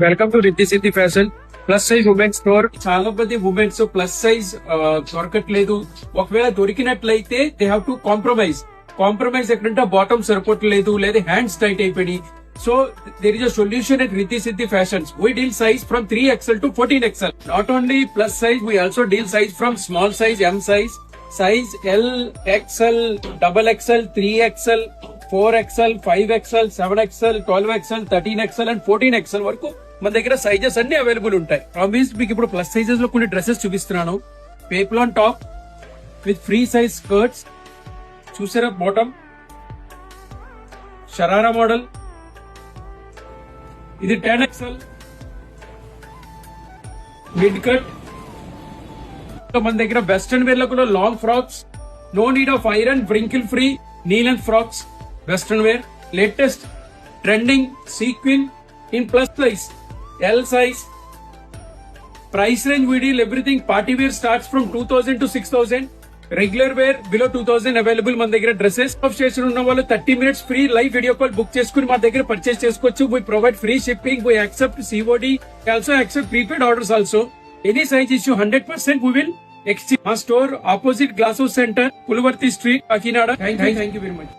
Welcome to Riddhi Siddhi fashion plus size women's store. చాలా మంది women's plus size దొరకట్లేదు. ఒకవేళ దొరికినట్లయితే దే హ్యావ్ టు కాంప్రమైజ్ ఎక్కడంటే బాటమ్ సరిపోవట్లేదు లేదా హ్యాండ్స్ టైట్ అయిపోయి. So there is a solution at Riddhi Siddhi Fashions. We deal size from 3XL to 14XL. Not only plus size, we also deal size from small size, M size L, XL, double XL, 3XL, 4XL, 5XL, 7XL, 12XL, 13XL and 14XL వరకు మన దగ్గర sizes అన్ని available ఉంటాయి. Promise మీకు ఇప్పుడు plus sizes లో కొన్ని dresses చూపిస్తున్నాను. Peplum top with free size skirts, చూసారా బాటమ్ షరారా మోడల్, ఇది 10XL మిడ్ కట్. మన దగ్గర వెస్టర్న్ వేర్ లో కూడా long frocks, no need of iron, wrinkle free knee length frocks, western wear latest trending sequin in plus size L size. Price range we deal everything. Party wear starts from 2000 to 6000. Regular wear below 2000 available మన దగ్గర dresses. Of station ఉన్న వాళ్ళు 30 minutes free live video call book చేసుకుని మా దగ్గర purchase చేసుకోవచ్చు. We provide free shipping. We accept COD. We also accept prepaid orders also. Any size issue 100% we will exchange. మా store opposite glass house centre, Pulavarthi street, Kakinada. Thank you very much.